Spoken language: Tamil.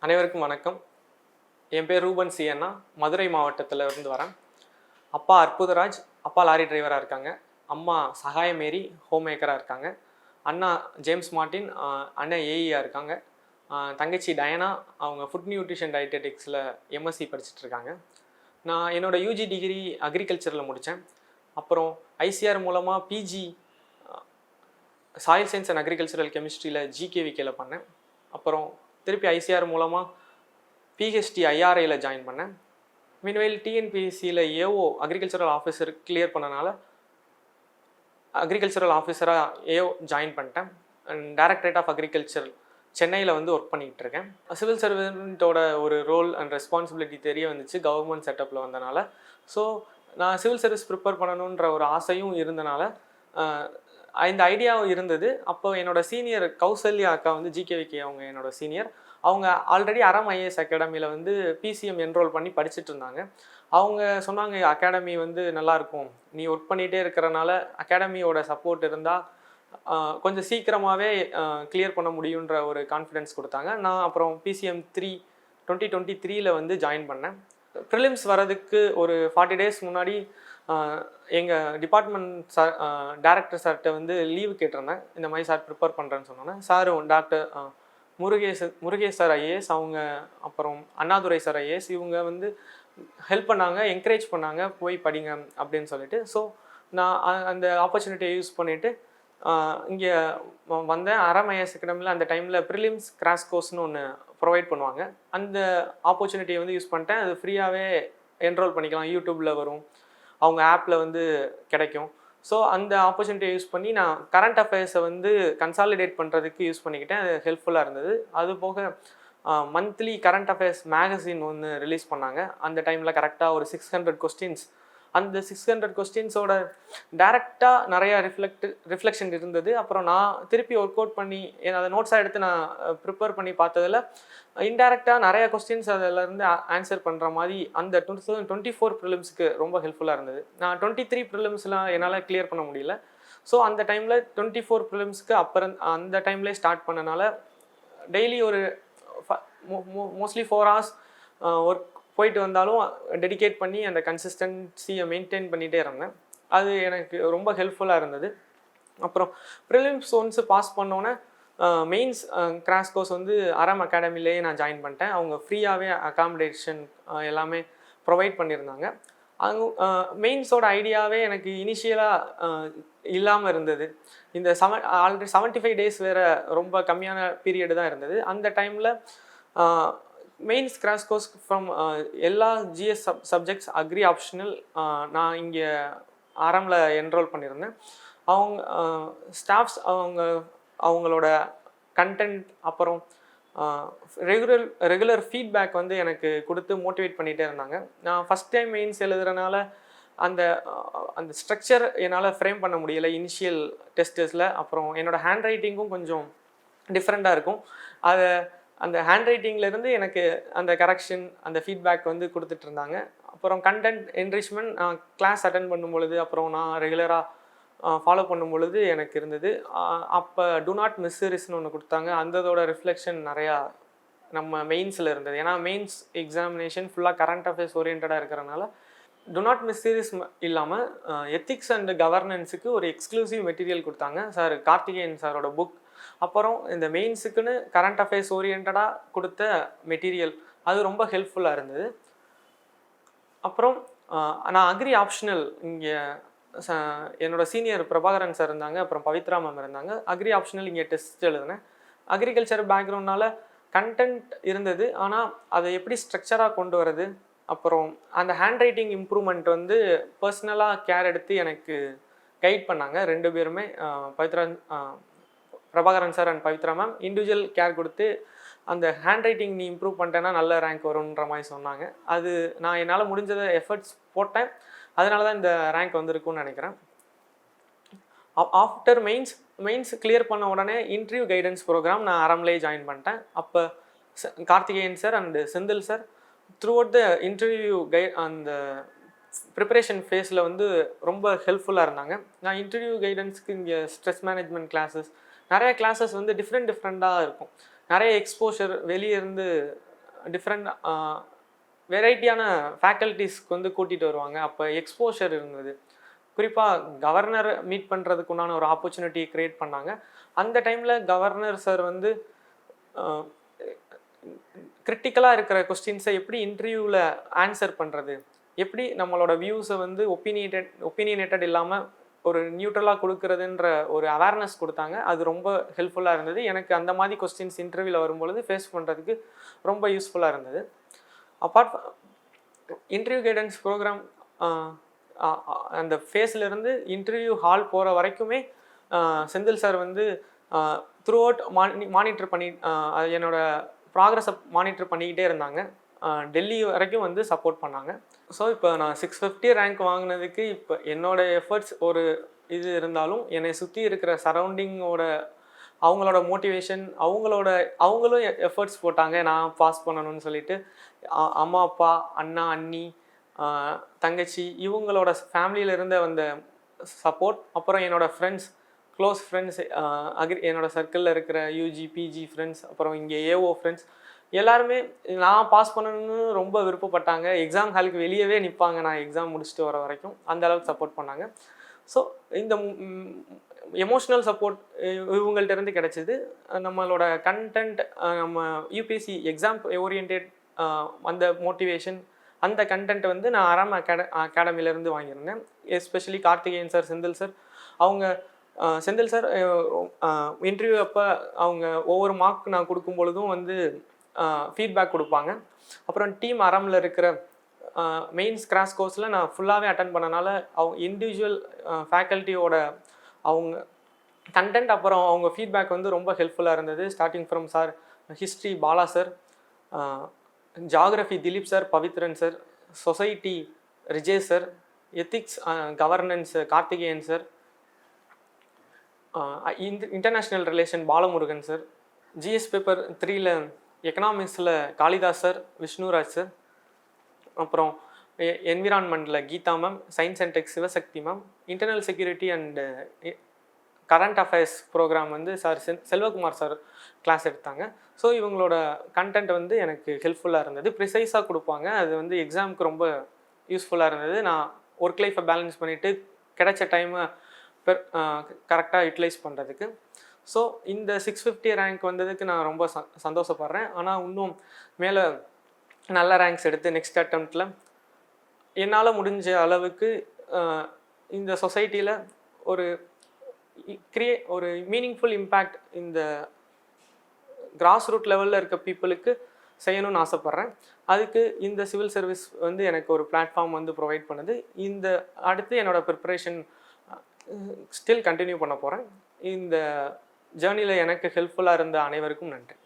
அனைவருக்கும் வணக்கம். என் பேர் ரூபன் சி அண்ணா. மதுரை மாவட்டத்தில் இருந்து வரேன். அப்பா அற்புதராஜ், அப்பா லாரி டிரைவராக இருக்காங்க. அம்மா சகாய மேரி ஹோம் மேக்கராக இருக்காங்க. அண்ணா ஜேம்ஸ் மார்ட்டின், அண்ணன் ஏஇயாக இருக்காங்க. தங்கச்சி டயனா, அவங்க ஃபுட் நியூட்ரிஷன் டயட்டெட்டிக்ஸில் எம்எஸ்சி படிச்சுட்ருக்காங்க. நான் என்னோடய யூஜி டிகிரி அக்ரிகல்ச்சரில் முடித்தேன். அப்புறம் ஐசிஆர் மூலமாக PG soil science and agricultural கெமிஸ்ட்ரியில் ஜிகேவிகேல பண்ணேன். அப்புறம் திருப்பி ஐசிஆர் மூலமாக பிஹெச்டி ஐஆர்ஐயில் ஜாயின் பண்ணேன். மீன்வைல் டிஎன்பிஎஸ்சியில் ஏஓ அக்ரிகல்ச்சரல் ஆஃபீஸர் கிளியர் பண்ணனால அக்ரிகல்ச்சரல் ஆஃபீஸராக ஏஓ ஜாயின் பண்ணிட்டேன். அண்ட் டைரக்டரேட் ஆஃப் அக்ரிகல்ச்சர் சென்னையில் ஒர்க் பண்ணிகிட்டு இருக்கேன். சிவில் சர்வெண்ட்டோட ஒரு ரோல் அண்ட் ரெஸ்பான்சிபிலிட்டி தெரிய வந்துச்சு கவர்மெண்ட் செட்டப்பில் வந்தனால. ஸோ நான் சிவில் சர்வீஸ் ப்ரிப்பேர் பண்ணணுன்ற ஒரு ஆசையும் இருந்தனால இந்த ஐடியாவும் இருந்தது. அப்போ என்னோட சீனியர் கௌசல்யா அக்கா ஜிகேவிகே அவங்க என்னோட சீனியர். அவங்க ஆல்ரெடி அறம் ஐஏஎஸ் அகாடமியில் பிசிஎம் என்ரோல் பண்ணி படிச்சுட்டு இருந்தாங்க. அவங்க சொன்னாங்க, அகாடமி நல்லாயிருக்கும், நீ ஒர்க் பண்ணிகிட்டே இருக்கிறனால அகாடமியோட சப்போர்ட் இருந்தால் கொஞ்சம் சீக்கிரமாகவே கிளியர் பண்ண முடியுன்ற ஒரு கான்ஃபிடென்ஸ் கொடுத்தாங்க. நான் அப்புறம் பிசிஎம் 2023 ஜாயின் பண்ணேன். ப்ரிலிம்ஸ் வரதுக்கு ஒரு 40 days முன்னாடி எங்கள் டிபார்ட்மெண்ட் சார் டேரக்டர் சார்கிட்ட லீவு கேட்டிருந்தேன். இந்த மாதிரி சார் ப்ரிப்பேர் பண்ணுறேன்னு சொன்னோன்னே சாரும் டாக்டர் முருகேஷ் சார் ஐஏஎஸ், அவங்க அப்புறம் அண்ணாதுரை சார் ஐஏஎஸ், இவங்க ஹெல்ப் பண்ணாங்க, என்கரேஜ் பண்ணாங்க, போய் படிங்க அப்படின்னு சொல்லிட்டு. ஸோ நான் அந்த ஆப்பர்ச்சுனிட்டியை யூஸ் பண்ணிவிட்டு இங்கே வந்தேன். அறம் ஐஏஎஸ் அகாடமியில் அந்த டைமில் ப்ரிலிம்ஸ் கிராஷ் கோர்ஸ்னு ஒன்று ப்ரொவைட் பண்ணுவாங்க. அந்த ஆப்பர்ச்சுனிட்டியை யூஸ் பண்ணிட்டேன். அது ஃப்ரீயாகவே என்ரோல் பண்ணிக்கலாம், யூடியூப்பில் வரும், அவங்க ஆப்பில் கிடைக்கும். ஸோ அந்த ஆப்பர்ச்சுனிட்டியை யூஸ் பண்ணி நான் கரண்ட் அஃபேர்ஸை கன்சாலிடேட் பண்ணுறதுக்கு யூஸ் பண்ணிக்கிட்டேன். அது ஹெல்ப்ஃபுல்லாக இருந்தது. அது போக மந்த்லி கரண்ட் அஃபேர்ஸ் மேகசின் ஒன்று ரிலீஸ் பண்ணாங்க. அந்த டைமில் கரெக்டாக ஒரு 600 கொஸ்டின்ஸ். அந்த 600 கொஸ்டின்ஸோட டைரெக்டாக நிறையா ரிஃப்ளெக்ஷன் இருந்தது. அப்புறம் நான் திருப்பி ஒர்க் அவுட் பண்ணி அதை நோட்ஸாக எடுத்து நான் ப்ரிப்பேர் பண்ணி பார்த்ததில் இன்டெரக்டாக நிறையா கொஸ்டின்ஸ் அதிலேருந்து ஆன்சர் பண்ணுற மாதிரி அந்த 2024 ப்ரிலிம்ஸுக்கு ரொம்ப ஹெல்ப்ஃபுல்லாக இருந்தது. நான் 23 ப்ரிலிம்ஸ்லாம் என்னால் கிளியர் பண்ண முடியல. ஸோ அந்த டைமில் 24 ப்ரிலிம்ஸ்க்கு அப்புறம் அந்த டைம்லேயே ஸ்டார்ட் பண்ணனால டெய்லி ஒரு மோஸ்ட்லி 4 hours ஒர்க் போயிட்டு வந்தாலும் டெடிகேட் பண்ணி அந்த கன்சிஸ்டன்சியை மெயின்டைன் பண்ணிகிட்டே இருந்தேன். அது எனக்கு ரொம்ப ஹெல்ப்ஃபுல்லாக இருந்தது. அப்புறம் ப்ரிலிம்ஸ் ஒன்ஸ் பாஸ் பண்ணோன்னே மெயின்ஸ் கிராஷ் கோர்ஸ் அறம் அகாடமிலேயே நான் ஜாயின் பண்ணிட்டேன். அவங்க ஃப்ரீயாகவே அகாமடேஷன் எல்லாமே ப்ரொவைட் பண்ணியிருந்தாங்க. அவங்க மெயின்ஸோட ஐடியாவே எனக்கு இனிஷியலாக இல்லாமல் இருந்தது. இந்த ஆல்ரெடி 75 days வேறு ரொம்ப கம்மியான பீரியடு தான் இருந்தது. அந்த டைமில் மெயின்ஸ் கிராஷ் கோர்ஸ் ஃப்ரம் எல்லா ஜிஎஸ் சப்ஜெக்ட்ஸ் அக்ரி ஆப்ஷனல் நான் இங்கே ஆரம்பில் என்ரோல் பண்ணியிருந்தேன். அவங்க ஸ்டாஃப்ஸ் அவங்களோட கண்டென்ட் அப்புறம் ரெகுலர் ஃபீட்பேக் எனக்கு கொடுத்து மோட்டிவேட் பண்ணிகிட்டே இருந்தாங்க. நான் ஃபஸ்ட் டைம் மெயின்ஸ் எழுதுறதுனால அந்த அந்த ஸ்ட்ரக்சர் என்னால் ஃப்ரேம் பண்ண முடியலை இனிஷியல் டெஸ்டஸில். அப்புறம் என்னோடய ஹேண்ட் ரைட்டிங்கும் கொஞ்சம் டிஃப்ரெண்ட்டாக இருக்கும். அதை அந்த ஹேண்ட் ரைட்டிங்லேருந்து எனக்கு அந்த கரெக்ஷன் அந்த ஃபீட்பேக் கொடுத்துட்டு இருந்தாங்க. அப்புறம் கண்டென்ட் என்ரிச்மெண்ட் நான் கிளாஸ் அட்டன் பண்ணும் பொழுது அப்புறம் நான் ரெகுலராக ஃபாலோ பண்ணும் பொழுது எனக்கு இருந்தது. அப்போ டு நாட் மிஸ் சீரிஸ்னு ஒன்று கொடுத்தாங்க. அந்ததோட ரிஃப்ளெக்ஷன் நிறையா நம்ம மெயின்ஸில் இருந்தது. ஏன்னா மெயின்ஸ் எக்ஸாமினேஷன் ஃபுல்லாக கரண்ட் அஃபேர்ஸ் ஓரியன்டாக இருக்கிறனால டு நாட் மிஸ் சீரிஸ் இல்லாமல் எத்திக்ஸ் அண்ட் கவர்னன்ஸுக்கு ஒரு எக்ஸ்க்ளூசிவ் மெட்டீரியல் கொடுத்தாங்க சார், கார்த்திகேயன் சாரோட புக். அப்புறம் இந்த மெயின்ஸுக்குன்னு கரண்ட் அஃபேர்ஸ் ஓரியன்டாக கொடுத்த மெட்டீரியல் அது ரொம்ப ஹெல்ப்ஃபுல்லாக இருந்தது. அப்புறம் நான் அக்ரி ஆப்ஷனல் இங்கே என்னோடய சீனியர் பிரபாகரன் சார் இருந்தாங்க, அப்புறம் பவித்ரா மேம் இருந்தாங்க. அக்ரி ஆப்ஷனல் இங்கே டெஸ்ட் எழுதினேன். அக்ரிகல்ச்சர் பேக்ரவுண்ட்னால கண்டென்ட் இருந்தது, ஆனால் அதை எப்படி ஸ்ட்ரக்சராக கொண்டு வரது, அப்புறம் அந்த ஹேண்ட் ரைட்டிங் இம்ப்ரூவ்மெண்ட் பர்சனலாக கேர் எடுத்து எனக்கு கைட் பண்ணாங்க. 2 பேருமே Prabhakaran sir and Pavithra ma'am individual care கொடுத்து அந்த ஹேண்ட் ரைட்டிங் நீ இம்ப்ரூவ் பண்ணிட்டேன்னா நல்ல ரேங்க் வரும்ன்ற மாதிரி சொன்னாங்க. அது நான் என்னால் முடிஞ்சதை எஃபர்ட்ஸ் போட்டேன். அதனால தான் இந்த ரேங்க் வந்திருக்குன்னு நினைக்கிறேன். ஆஃப்டர் மெயின்ஸ் கிளியர் பண்ண உடனே இன்டர்வியூ கைடன்ஸ் ப்ரோக்ராம் நான் அறம்லேயே ஜாயின் பண்ணிட்டேன். அப்போ Karthikeyan sir and Senthil sir through out the interview அந்த ப்ரிப்பரேஷன் ஃபேஸில் ரொம்ப ஹெல்ப்ஃபுல்லாக இருந்தாங்க. நான் இன்டர்வியூ கைடன்ஸுக்கு இங்கே ஸ்ட்ரெஸ் மேனேஜ்மெண்ட் கிளாஸஸ் நிறைய கிளாஸஸ் டிஃப்ரெண்ட்டாக இருக்கும். நிறைய எக்ஸ்போஷர் வெளியே இருந்து டிஃப்ரெண்ட் வெரைட்டியான ஃபேக்கல்ட்டிஸ்க்கு வந்து கூட்டிகிட்டு வருவாங்க. அப்போ எக்ஸ்போஷர் இருந்தது. குறிப்பாக கவர்னர் மீட் பண்ணுறதுக்கு உண்டான ஒரு ஆப்பர்ச்சுனிட்டி க்ரியேட் பண்ணாங்க. அந்த டைமில் கவர்னர் சார் வந்து கிரிட்டிக்கலாக இருக்கிற கொஸ்டின்ஸை எப்படி இன்டர்வியூவில் ஆன்சர் பண்ணுறது, எப்படி நம்மளோட வியூஸை வந்து ஒப்பீனியேட்டட் இல்லாமல் ஒரு நியூட்ரலாக கொடுக்குறதுன்ற ஒரு அவேர்னஸ் கொடுத்தாங்க. அது ரொம்ப ஹெல்ப்ஃபுல்லாக இருந்தது. எனக்கு அந்த மாதிரி கொஸ்டின்ஸ் இன்டர்வியூவில் வரும்பொழுது ஃபேஸ் பண்ணுறதுக்கு ரொம்ப யூஸ்ஃபுல்லாக இருந்தது. அப்பார்ட் இன்டர்வியூ கைடன்ஸ் ப்ரோக்ராம் அந்த ஃபேஸ்லேருந்து இன்டர்வியூ ஹால் போகிற வரைக்குமே செந்தில் சார் வந்து த்ரூ அவுட் மானிட்டர் பண்ணி என்னோடய ப்ராக்ரஸை மானிட்டர் பண்ணிக்கிட்டே இருந்தாங்க. டெல்லி வரைக்கும் வந்து சப்போர்ட் பண்ணாங்க. ஸோ இப்போ நான் 650 ரேங்க் வாங்கினதுக்கு இப்போ என்னோடய எஃபர்ட்ஸ் ஒரு இது இருந்தாலும் என்னை சுற்றி இருக்கிற சரௌண்டிங்கோட அவங்களோட மோட்டிவேஷன் அவங்களும் எஃபர்ட்ஸ் போட்டாங்க நான் பாஸ் பண்ணணும்னு சொல்லிட்டு. அம்மா அப்பா அண்ணா அண்ணி தங்கச்சி இவங்களோட ஃபேமிலியில் இருந்த வந்த சப்போர்ட், அப்புறம் என்னோடய ஃப்ரெண்ட்ஸ் க்ளோஸ் ஃப்ரெண்ட்ஸ் என்னோடய சர்க்கிளில் இருக்கிற யூஜி பிஜி ஃப்ரெண்ட்ஸ், அப்புறம் இங்கே ஏஓ ஃப்ரெண்ட்ஸ் எல்லாருமே நான் பாஸ் பண்ணணும்னு ரொம்ப விருப்பப்பட்டாங்க. எக்ஸாம் ஹாலுக்கு வெளியவே நிற்பாங்க நான் எக்ஸாம் முடிச்சுட்டு வர வரைக்கும். அந்த அளவுக்கு சப்போர்ட் பண்ணாங்க. ஸோ இந்த எமோஷ்னல் சப்போர்ட் இவங்கள்ட்ட இருந்து கிடச்சிது. நம்மளோட கண்டென்ட் நம்ம யூபிஎஸ்சி எக்ஸாம் ஓரியன்டட் அந்த மோட்டிவேஷன் அந்த கண்டென்ட் வந்து நான் அராம் அகாடமிலேருந்து வாங்கியிருந்தேன். Especially Karthikeyan sir, Senthil sir அவங்க செந்தில் சார் இன்டர்வியூ அப்போ அவங்க ஒவ்வொரு மார்க் நான் கொடுக்கும் பொழுதும் வந்து ஃபீட்பேக் கொடுப்பாங்க. அப்புறம் டீம் அராமில் இருக்கிற மெயின்ஸ் கிராஷ் கோர்ஸில் நான் ஃபுல்லாகவே அட்டன் பண்ணனால அவங்க இண்டிவிஜுவல் ஃபேக்கல்ட்டியோட அவங்க கண்டென்ட் அப்புறம் அவங்க ஃபீட்பேக் வந்து ரொம்ப ஹெல்ப்ஃபுல்லாக இருந்தது. Starting from sir history Bala sir, geography Dileep sir, Pavithran sir, society Rijesh sir, ethics governance Karthikeyan sir, international relation Balamurugan sir, GS paper 3ல் எக்கனாமிக்ஸில் காளிதாஸ் சார், விஷ்ணுராஜ் சார், அப்புறம் என்விரான்மெண்ட்டில் Geetha ma'am, science and tech Sivasakthi ma'am, internal security and current affairs programme வந்து சார் செல்வகுமார் சார் கிளாஸ் எடுத்தாங்க. ஸோ இவங்களோட கண்டென்ட் வந்து எனக்கு ஹெல்ப்ஃபுல்லாக இருந்தது. ப்ரிசைஸாக கொடுப்பாங்க. அது வந்து எக்ஸாமுக்கு ரொம்ப யூஸ்ஃபுல்லாக இருந்தது. நான் ஒர்க் லைஃப்பை பேலன்ஸ் பண்ணிவிட்டு கிடைச்ச டைமை கரெக்டாக யூட்டிலைஸ் பண்ணுறதுக்கு. ஸோ இந்த 650 ரேங்க் வந்ததுக்கு நான் ரொம்ப சந்தோஷப்படுறேன். ஆனால் இன்னும் மேலே நல்ல ரேங்க்ஸ் எடுத்து நெக்ஸ்ட் அட்டெம்ப்டில் என்னால் முடிஞ்ச அளவுக்கு இந்த சொசைட்டியில் ஒரு மீனிங்ஃபுல் இம்பேக்ட் இந்த கிராஸ் ரூட் லெவலில் இருக்க பீப்புளுக்கு செய்யணும்னு ஆசைப்பட்றேன். அதுக்கு இந்த சிவில் சர்வீஸ் வந்து எனக்கு ஒரு பிளாட்ஃபார்ம் வந்து ப்ரொவைட் பண்ணுது. இந்த அடுத்து என்னோடய ப்ரிப்பரேஷன் ஸ்டில் கண்டினியூ பண்ண போகிறேன். இந்த ஜேர்னியில் எனக்கு ஹெல்ப்ஃபுல்லாக இருந்த அனைவருக்கும் நன்றி.